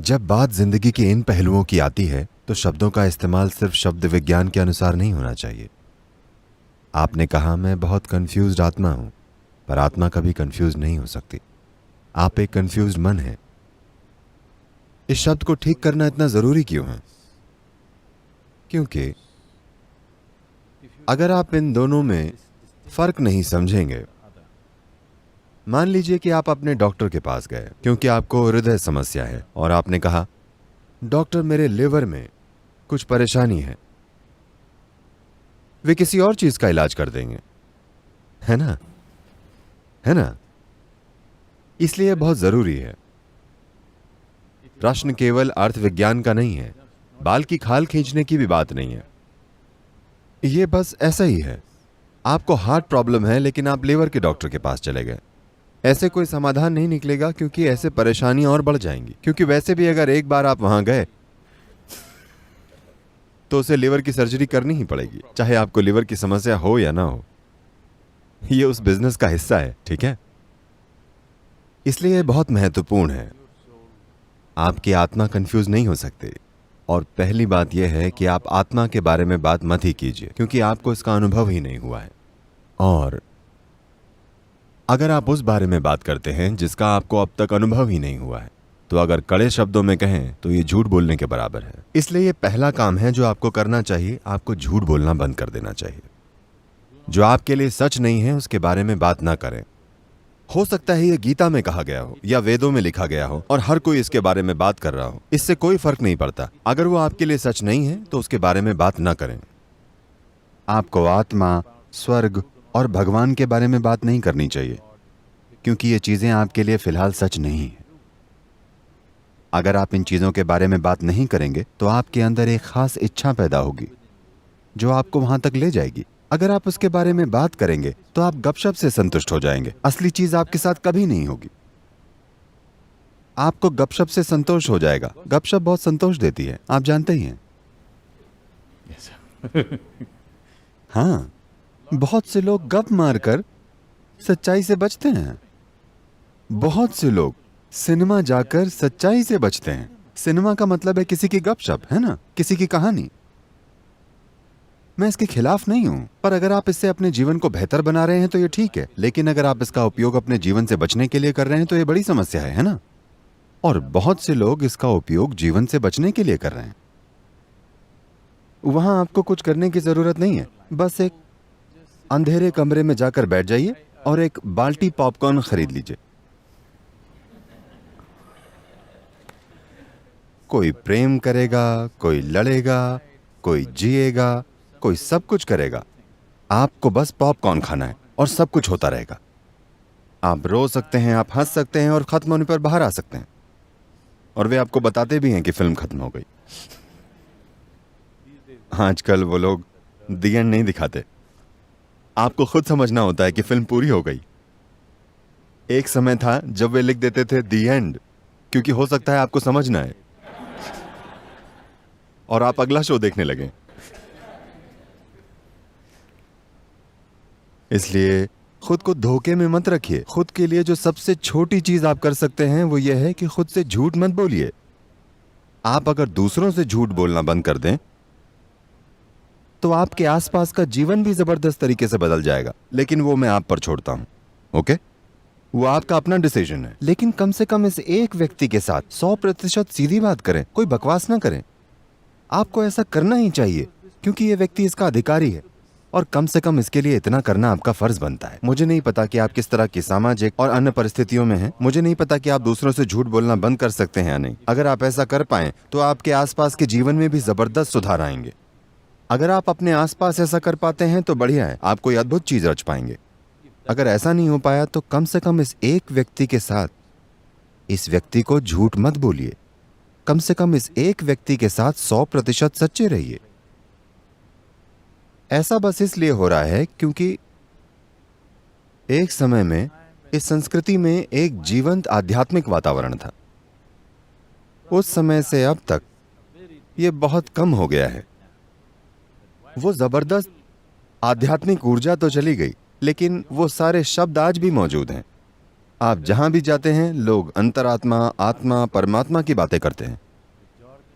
जब बात जिंदगी के इन पहलुओं की आती है तो शब्दों का इस्तेमाल सिर्फ शब्द विज्ञान के अनुसार नहीं होना चाहिए। आपने कहा मैं बहुत कंफ्यूज्ड आत्मा हूं, पर आत्मा कभी कंफ्यूज नहीं हो सकती। आप एक कंफ्यूज्ड मन है। इस शब्द को ठीक करना इतना जरूरी क्यों है? क्योंकि अगर आप इन दोनों में फर्क नहीं समझेंगे, मान लीजिए कि आप अपने डॉक्टर के पास गए क्योंकि आपको हृदय समस्या है और आपने कहा डॉक्टर मेरे लिवर में कुछ परेशानी है। वे किसी और चीज का इलाज कर देंगे, है ना? है ना? इसलिए बहुत जरूरी है। प्रश्न केवल अर्थ विज्ञान का नहीं है, बाल की खाल खींचने की भी बात नहीं है। यह बस ऐसा ही है। आपको हार्ट प्रॉब्लम है लेकिन आप लिवर के डॉक्टर के पास चले गए। ऐसे कोई समाधान नहीं निकलेगा क्योंकि ऐसे परेशानियां और बढ़ जाएंगी। क्योंकि वैसे भी अगर एक बार आप वहां गए तो उसे लिवर की सर्जरी करनी ही पड़ेगी, चाहे आपको लिवर की समस्या हो या ना हो। यह उस बिजनेस का हिस्सा है, ठीक है? इसलिए यह बहुत महत्वपूर्ण है। आपकी आत्मा कंफ्यूज नहीं हो सकती। और पहली बात यह है कि आप आत्मा के बारे में बात मत ही कीजिए क्योंकि आपको इसका अनुभव ही नहीं हुआ है। और अगर आप उस बारे में बात करते हैं जिसका आपको अब तक अनुभव ही नहीं हुआ है, तो अगर कड़े शब्दों में कहें तो ये झूठ बोलने के बराबर है। इसलिए ये पहला काम है जो आपको करना चाहिए। आपको झूठ बोलना बंद कर देना चाहिए। जो आपके लिए सच नहीं है उसके बारे में बात ना करें। हो सकता है ये गीता में कहा गया हो या वेदों में लिखा गया हो और हर कोई इसके बारे में बात कर रहा हो, इससे कोई फर्क नहीं पड़ता। अगर वो आपके लिए सच नहीं है तो उसके बारे में बात ना करें। आपको आत्मा, स्वर्ग और भगवान के बारे में बात नहीं करनी चाहिए क्योंकि ये चीजें आपके लिए फिलहाल सच नहीं है। अगर आप इन चीजों के बारे में बात नहीं करेंगे तो आपके अंदर एक खास इच्छा पैदा होगी जो आपको वहां तक ले जाएगी। अगर आप उसके बारे में बात करेंगे तो आप गपशप से संतुष्ट हो जाएंगे। असली चीज आपके साथ कभी नहीं होगी। आपको गपशप से संतोष हो जाएगा। गपशप बहुत संतोष देती है, आप जानते ही हैं। हाँ, बहुत से लोग गप मारकर सच्चाई से बचते हैं। बहुत से लोग सिनेमा जाकर सच्चाई से बचते हैं। सिनेमा का मतलब है किसी की गपशप, है ना? किसी की कहानी। मैं इसके खिलाफ नहीं हूं, पर अगर आप इससे अपने जीवन को बेहतर बना रहे हैं तो ये ठीक है। लेकिन अगर आप इसका उपयोग अपने जीवन से बचने के लिए कर रहे हैं तो ये बड़ी समस्या है ना? और बहुत से लोग इसका उपयोग जीवन से बचने के लिए कर रहे हैं। वहां आपको कुछ करने की जरूरत नहीं है। बस एक अंधेरे कमरे में जाकर बैठ जाइए और एक बाल्टी पॉपकॉर्न खरीद लीजिए। कोई प्रेम करेगा, कोई लड़ेगा, कोई जिएगा, कोई सब कुछ करेगा। आपको बस पॉपकॉर्न खाना है और सब कुछ होता रहेगा। आप रो सकते हैं, आप हंस सकते हैं और खत्म होने पर बाहर आ सकते हैं। और वे आपको बताते भी हैं कि फिल्म खत्म हो गई। आजकल वो लोग दी एंड नहीं दिखाते। आपको खुद समझना होता है कि फिल्म पूरी हो गई। एक समय था जब वे लिख देते थे दी एंड, क्योंकि हो सकता है आपको समझना है और आप अगला शो देखने लगे। इसलिए खुद को धोखे में मत रखिए। खुद के लिए जो सबसे छोटी चीज आप कर सकते हैं वो यह है कि खुद से झूठ मत बोलिए। आप अगर दूसरों से झूठ बोलना बंद कर दें तो आपके आसपास का जीवन भी जबरदस्त तरीके से बदल जाएगा। लेकिन वो मैं आप पर छोड़ता हूं, ओके? वो आपका अपना डिसीजन है। लेकिन कम से कम इस एक व्यक्ति के साथ 100% सीधी बात करें, कोई बकवास ना करें। आपको ऐसा करना ही चाहिए क्योंकि ये व्यक्ति इसका अधिकारी है और कम से कम इसके लिए इतना करना आपका फर्ज बनता है। मुझे नहीं पता कि आप किस तरह की सामाजिक और अन्य परिस्थितियों में हैं। मुझे नहीं पता कि आप दूसरों से झूठ बोलना बंद कर सकते हैं या नहीं। अगर आप ऐसा कर पाएं तो आपके आसपास के जीवन में भी जबरदस्त सुधार आएंगे। अगर आप अपने आसपास ऐसा कर पाते हैं तो बढ़िया है, आप कोई अद्भुत चीज रच पाएंगे। अगर ऐसा नहीं हो पाया तो कम से कम इस एक व्यक्ति के साथ इस व्यक्ति को झूठ मत बोलिए। कम से कम इस एक व्यक्ति के साथ 100% सच्चे रहिए। ऐसा बस इसलिए हो रहा है क्योंकि एक समय में इस संस्कृति में एक जीवंत आध्यात्मिक वातावरण था। उस समय से अब तक यह बहुत कम हो गया है। वो जबरदस्त आध्यात्मिक ऊर्जा तो चली गई, लेकिन वो सारे शब्द आज भी मौजूद हैं। आप जहां भी जाते हैं लोग अंतरात्मा, आत्मा, परमात्मा की बातें करते हैं।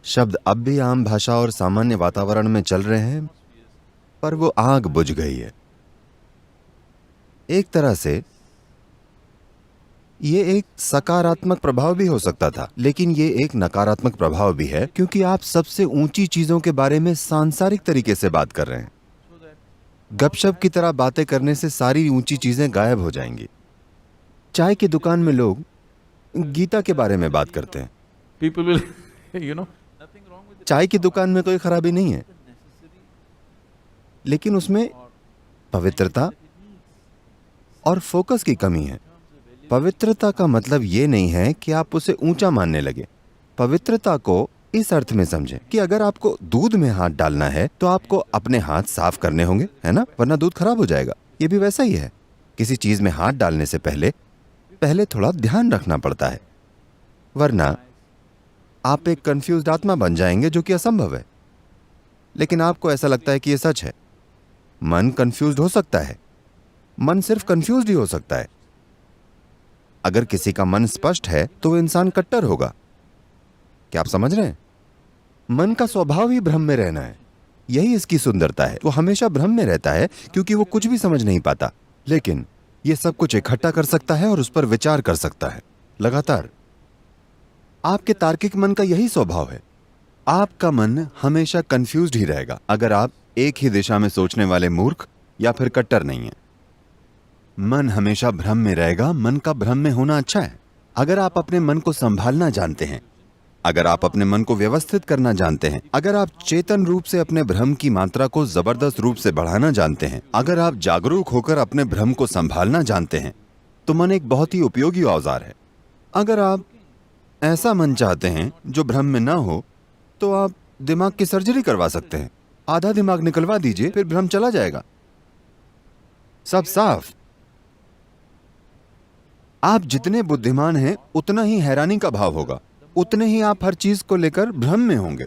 शब्द अब भी आम भाषा और सामान्य वातावरण में चल रहे हैं, पर वो आग बुझ गई है। एक तरह से ये एक सकारात्मक प्रभाव भी हो सकता था, लेकिन ये एक नकारात्मक प्रभाव भी है, क्योंकि आप सबसे ऊंची चीजों के बारे में सांसारिक तरीके से बात कर रहे हैं। गपशप की तरह बातें करने से सारी ऊंची चीजें गायब हो जाएंगी। चाय की दुकान में लोग गीता के बारे में बात करते हैं। People will, you know, चाय की दुकान में कोई खराबी नहीं है, लेकिन उसमें पवित्रता और फोकस की कमी है। पवित्रता का मतलब ये नहीं है कि आप उसे ऊंचा मानने लगे। पवित्रता को इस अर्थ में समझें कि अगर आपको दूध में हाथ डालना है तो आपको अपने हाथ साफ करने होंगे, है ना, वरना दूध खराब हो जाएगा। ये भी वैसा ही है। किसी चीज में हाथ डालने से पहले थोड़ा ध्यान रखना पड़ता है, वरना आप एक कंफ्यूज्ड आत्मा बन जाएंगे, जो कि असंभव है। लेकिन आपको ऐसा लगता है कि यह सच है। मन कंफ्यूज्ड हो सकता है, मन सिर्फ कंफ्यूज्ड ही हो सकता है। अगर किसी का मन स्पष्ट है तो वो इंसान कट्टर होगा। क्या आप समझ रहे हैं? मन का स्वभाव ही भ्रम में रहना है। यही इसकी सुंदरता है। वो हमेशा भ्रम में रहता है क्योंकि वो कुछ भी समझ नहीं पाता, लेकिन ये सब कुछ इकट्ठा कर सकता है और उस पर विचार कर सकता है लगातार। आपके तार्किक मन का यही स्वभाव है। आपका मन हमेशा कंफ्यूज्ड ही रहेगा अगर आप एक ही दिशा में सोचने वाले मूर्ख या फिर कट्टर नहीं है। मन हमेशा भ्रम में रहेगा। मन का भ्रम में होना अच्छा है। अगर आप अपने मन को संभालना जानते हैं, अगर आप अपने मन को व्यवस्थित करना जानते हैं, अगर आप चेतन रूप से अपने भ्रम की मात्रा को जबरदस्त रूप से बढ़ाना जानते हैं, अगर आप जागरूक होकर अपने भ्रम को संभालना जानते हैं, तो मन एक बहुत ही उपयोगी औजार है। अगर आप ऐसा मन चाहते हैं जो भ्रम में ना हो, तो आप दिमाग की सर्जरी करवा सकते हैं। आधा दिमाग निकलवा दीजिए, फिर भ्रम चला जाएगा, सब साफ। आप जितने बुद्धिमान हैं उतना ही हैरानी का भाव होगा, उतने ही आप हर चीज को लेकर भ्रम में होंगे।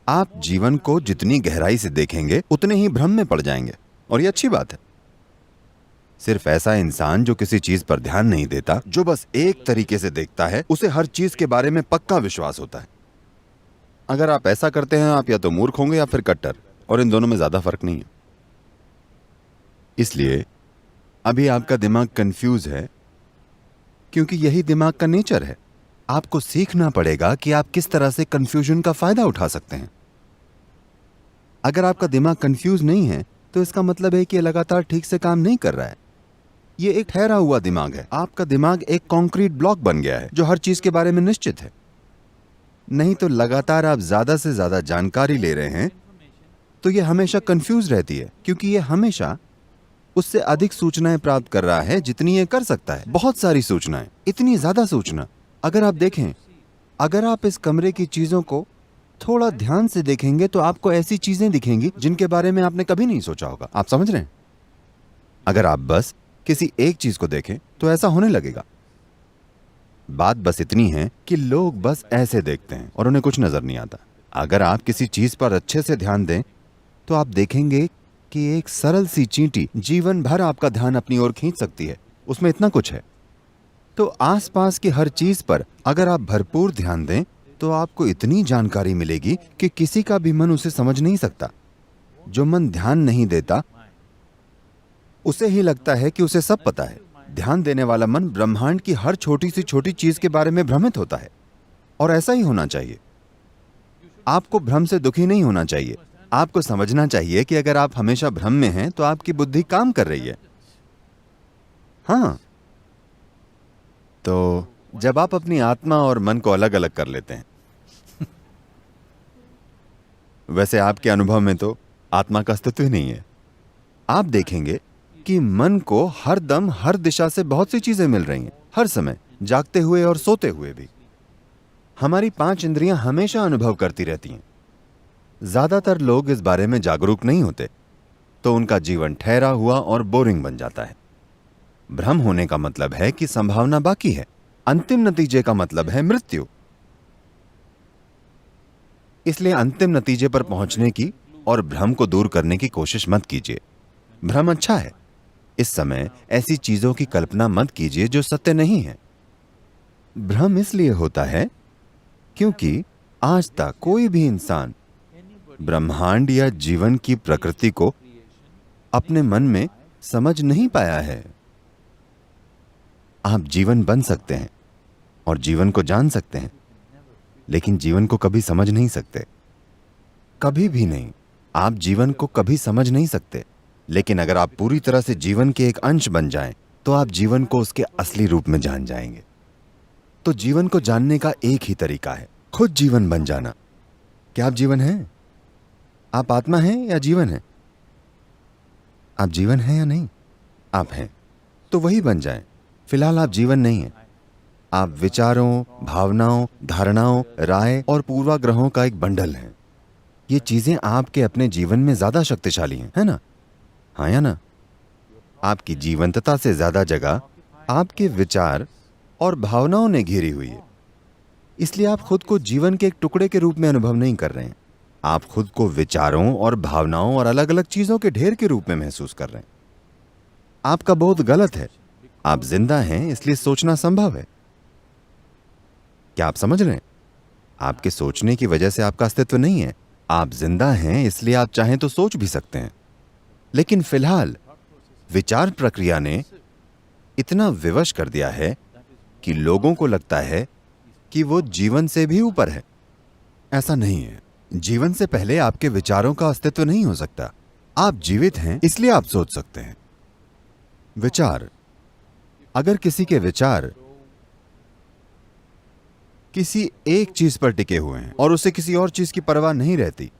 आप जीवन को जितनी गहराई से देखेंगे उतने ही भ्रम में पड़ जाएंगे, और ये अच्छी बात है। सिर्फ ऐसा इंसान जो किसी चीज पर ध्यान नहीं देता, जो बस एक तरीके से देखता है, उसे हर चीज के बारे में पक्का विश्वास होता है। अगर आप ऐसा करते हैं, आप या तो मूर्ख होंगे या फिर कट्टर, और इन दोनों में ज्यादा फर्क नहीं है। इसलिए अभी आपका दिमाग कंफ्यूज है, क्योंकि यही दिमाग का नेचर है। आपको सीखना पड़ेगा कि आप किस तरह से कंफ्यूजन का फायदा उठा सकते हैं। अगर आपका दिमाग कंफ्यूज नहीं है तो इसका मतलब है कि यह लगातार ठीक से काम नहीं कर रहा है। यह एक ठहरा हुआ दिमाग है। आपका दिमाग एक कंक्रीट ब्लॉक बन गया है जो हर चीज के बारे में निश्चित है। नहीं तो लगातार आप ज्यादा से ज्यादा जानकारी ले रहे हैं तो यह हमेशा कंफ्यूज रहती है, क्योंकि यह हमेशा उससे अधिक सूचनाएं प्राप्त कर रहा है जितनी ये कर सकता है। बहुत सारी सूचनाएं, इतनी ज्यादा सूचना। अगर आप देखें, अगर आप इस कमरे की चीजों को थोड़ा ध्यान से देखेंगे तो आपको ऐसी चीजें दिखेंगी जिनके बारे में आपने कभी नहीं सोचा होगा। आप समझ रहे हैं? अगर आप बस किसी एक चीज को देखें तो ऐसा होने लगेगा। बात बस इतनी है कि लोग बस ऐसे देखते हैं और उन्हें कुछ नजर नहीं आता। अगर आप किसी चीज पर अच्छे से ध्यान दें तो आप देखेंगे कि एक सरल सी चींटी जीवन भर आपका ध्यान अपनी ओर खींच सकती है। उसमें इतना कुछ है। तो आसपास की हर चीज पर अगर आप भरपूर ध्यान दें तो आपको इतनी जानकारी मिलेगी कि किसी का भी मन उसे समझ नहीं सकता। जो मन ध्यान नहीं देता उसे ही लगता है कि उसे सब पता है। ध्यान देने वाला मन ब्रह्मांड की हर छोटी सी छोटी चीज के बारे में भ्रमित होता है, और ऐसा ही होना चाहिए। आपको भ्रम से दुखी नहीं होना चाहिए। आपको समझना चाहिए कि अगर आप हमेशा भ्रम में हैं तो आपकी बुद्धि काम कर रही है। हाँ, तो जब आप अपनी आत्मा और मन को अलग अलग कर लेते हैं वैसे आपके अनुभव में तो आत्मा का अस्तित्व ही नहीं है। आप देखेंगे कि मन को हर दम हर दिशा से बहुत सी चीजें मिल रही हैं, हर समय, जागते हुए और सोते हुए भी। हमारी 5 इंद्रियां हमेशा अनुभव करती रहती हैं। ज्यादातर लोग इस बारे में जागरूक नहीं होते, तो उनका जीवन ठहरा हुआ और बोरिंग बन जाता है। भ्रम होने का मतलब है कि संभावना बाकी है। अंतिम नतीजे का मतलब है मृत्यु। इसलिए अंतिम नतीजे पर पहुंचने की और भ्रम को दूर करने की कोशिश मत कीजिए। भ्रम अच्छा है, इस समय ऐसी चीजों की कल्पना मत कीजिए जो सत्य नहीं है। भ्रम इसलिए होता है क्योंकि आज तक कोई भी इंसान ब्रह्मांड या जीवन की प्रकृति को अपने मन में समझ नहीं पाया है। आप जीवन बन सकते हैं और जीवन को जान सकते हैं, लेकिन जीवन को कभी समझ नहीं सकते, कभी भी नहीं। आप जीवन को कभी समझ नहीं सकते, लेकिन अगर आप पूरी तरह से जीवन के एक अंश बन जाएं, तो आप जीवन को उसके असली रूप में जान जाएंगे। तो जीवन को जानने का एक ही तरीका है, खुद जीवन बन जाना। क्या आप जीवन हैं? आप आत्मा हैं या जीवन हैं? आप जीवन हैं या नहीं? आप हैं, तो वही बन जाएं। फिलहाल आप जीवन नहीं हैं। आप विचारों, भावनाओं, धारणाओं, राय और पूर्वाग्रहों का एक बंडल हैं। ये चीजें आपके अपने जीवन में ज्यादा शक्तिशाली हैं, है ना? हाँ या ना? आपकी जीवंतता से ज्यादा जगह आपके विचार और भावनाओं ने घेरी हुई है। इसलिए आप खुद को जीवन के एक टुकड़े के रूप में अनुभव नहीं कर रहे हैं। आप खुद को विचारों और भावनाओं और अलग अलग चीजों के ढेर के रूप में महसूस कर रहे हैं। आपका बहुत गलत है। आप जिंदा हैं, इसलिए सोचना संभव है। क्या आप समझ रहे हैं? आपके सोचने की वजह से आपका अस्तित्व नहीं है। आप जिंदा हैं, इसलिए आप चाहें तो सोच भी सकते हैं। लेकिन फिलहाल विचार प्रक्रिया ने इतना विवश कर दिया है कि लोगों को लगता है कि वो जीवन से भी ऊपर है। ऐसा नहीं है। जीवन से पहले आपके विचारों का अस्तित्व नहीं हो सकता। आप जीवित हैं, इसलिए आप सोच सकते हैं। विचार, अगर किसी के विचार किसी एक चीज पर टिके हुए हैं और उसे किसी और चीज की परवाह नहीं रहती,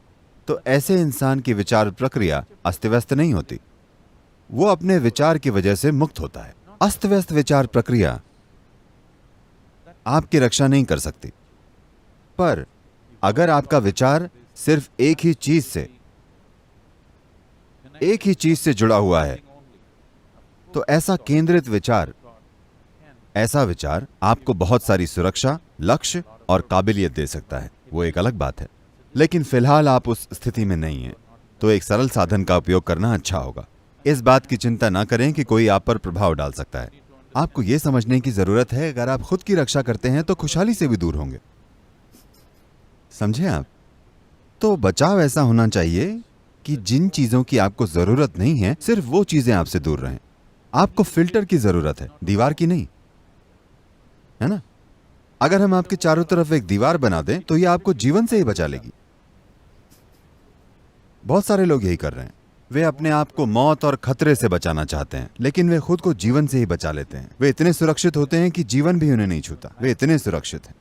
तो ऐसे इंसान की विचार प्रक्रिया अस्त व्यस्त नहीं होती। वो अपने विचार की वजह से मुक्त होता है। अस्त व्यस्त विचार प्रक्रिया आपकी रक्षा नहीं कर सकती। पर अगर आपका विचार सिर्फ एक ही चीज से जुड़ा हुआ है, तो ऐसा केंद्रित विचार, ऐसा विचार आपको बहुत सारी सुरक्षा, लक्ष्य और काबिलियत दे सकता है। वो एक अलग बात है। लेकिन फिलहाल आप उस स्थिति में नहीं हैं, तो एक सरल साधन का उपयोग करना अच्छा होगा। इस बात की चिंता ना करें कि कोई आप पर प्रभाव डाल सकता है। आपको यह समझने की जरूरत है, अगर आप खुद की रक्षा करते हैं तो खुशहाली से भी दूर होंगे। समझे आप? तो बचाव ऐसा होना चाहिए कि जिन चीजों की आपको जरूरत नहीं है, सिर्फ वो चीजें आपसे दूर रहें। आपको फिल्टर की जरूरत है, दीवार की नहीं, है ना? अगर हम आपके चारों तरफ एक दीवार बना दें, तो यह आपको जीवन से ही बचा लेगी। बहुत सारे लोग यही कर रहे हैं। वे अपने आप को मौत और खतरे से बचाना चाहते हैं, लेकिन वे खुद को जीवन से ही बचा लेते हैं। वे इतने सुरक्षित होते हैं कि जीवन भी उन्हें नहीं छूता। वे इतने सुरक्षित हैं।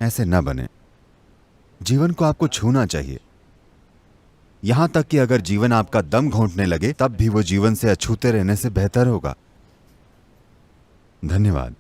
ऐसे न बने। जीवन को आपको छूना चाहिए। यहां तक कि अगर जीवन आपका दम घोंटने लगे, तब भी वो जीवन से अछूते रहने से बेहतर होगा। धन्यवाद।